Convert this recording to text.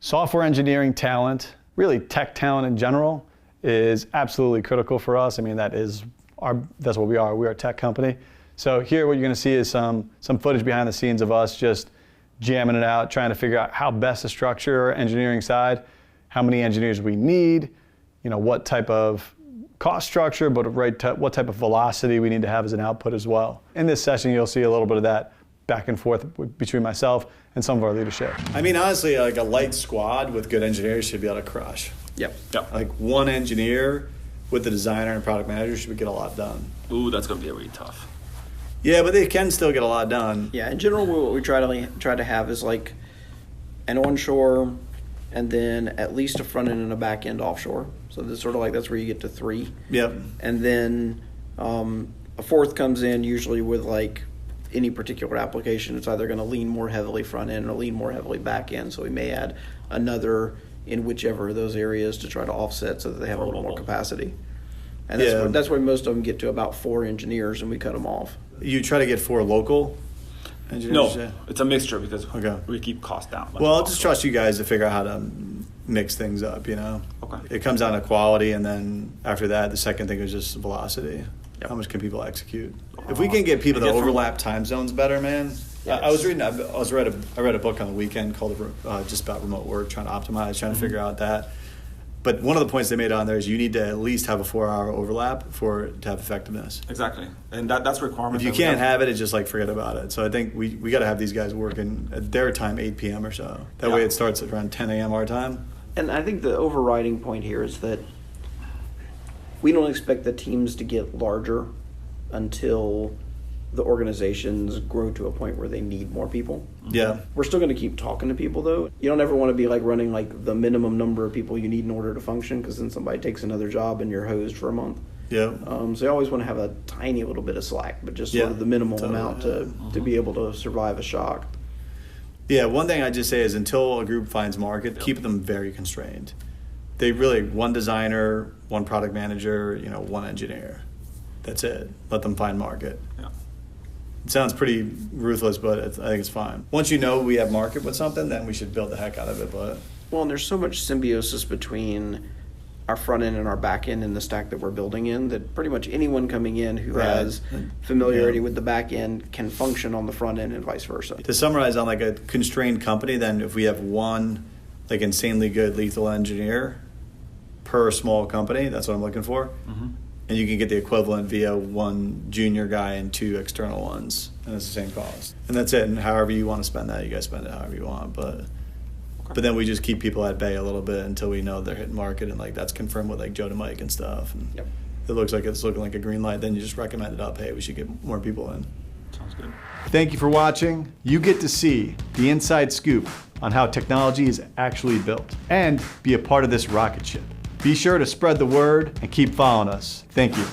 Software engineering talent, really tech talent in general, is absolutely critical for us. I mean, that's what we are. We're a tech company. So here what you're going to see is some footage behind the scenes of us just jamming it out, trying to figure out how best to structure our engineering side, how many engineers we need, what type of cost structure, but what type of velocity we need to have as an output as well. In this session, you'll see a little bit of that back and forth between myself and some of our leadership. I mean, honestly, like a light squad with good engineers should be able to crush. Yep. Like one engineer with the designer and product manager should get a lot done. Ooh, that's going to be really tough. Yeah, but they can still get a lot done. Yeah, in general, what we try to have is like an onshore and then at least a front end and a back end offshore. So this sort of like that's where you get to 3. Yep. And then a fourth comes in usually with like any particular application. It's either going to lean more heavily front end or lean more heavily back end. So we may add another in whichever of those areas to try to offset so that they have a little more capacity. And that's where most of them get to about 4 engineers, and we cut them off. You try to get 4 local engineers? No, it's a mixture because Okay. we keep costs down. Well, I'll just trust you guys to figure out how to mix things up, Okay. It comes down to quality, and then after that, the second thing is just velocity. Yep. How much can people execute? If we can get people to overlap time zones better, man. Yes. I read a book on the weekend called just about remote work, trying to optimize, trying to figure out that. But one of the points they made on there is you need to at least have a 4-hour overlap to have effectiveness. Exactly. And that's a requirement. If you can't have it, it's just like forget about it. So I think we got to have these guys working at their time, 8 p.m. or so. That way it starts at around 10 a.m. our time. And I think the overriding point here is that we don't expect the teams to get larger until the organizations grow to a point where they need more people. Yeah. We're still going to keep talking to people, though. You don't ever want to be like running like the minimum number of people you need in order to function, because then somebody takes another job and you're hosed for a month. Yeah. So you always want to have a tiny little bit of slack, but just sort of the minimal amount to be able to survive a shock. Yeah, one thing I just say is until a group finds market, keep them very constrained. They really, one designer, one product manager, one engineer. That's it. Let them find market. Yeah. It sounds pretty ruthless, but I think it's fine. Once you know we have market with something, then we should build the heck out of it. But well, and there's so much symbiosis between our front end and our back end in the stack that we're building in that pretty much anyone coming in who has familiarity with the back end can function on the front end and vice versa. To summarize on like a constrained company, then if we have one like insanely good lethal engineer per small company, that's what I'm looking for. Mm-hmm. And you can get the equivalent via one junior guy and 2 external ones, and it's the same cost. And that's it. And however you want to spend that, you guys spend it however you want. But then we just keep people at bay a little bit until we know they're hitting market, and like that's confirmed with like Joe to Mike and stuff. And it looks like it's looking like a green light. Then you just recommend it up. Hey, we should get more people in. Sounds good. Thank you for watching. You get to see the inside scoop on how technology is actually built and be a part of this rocket ship. Be sure to spread the word and keep following us. Thank you.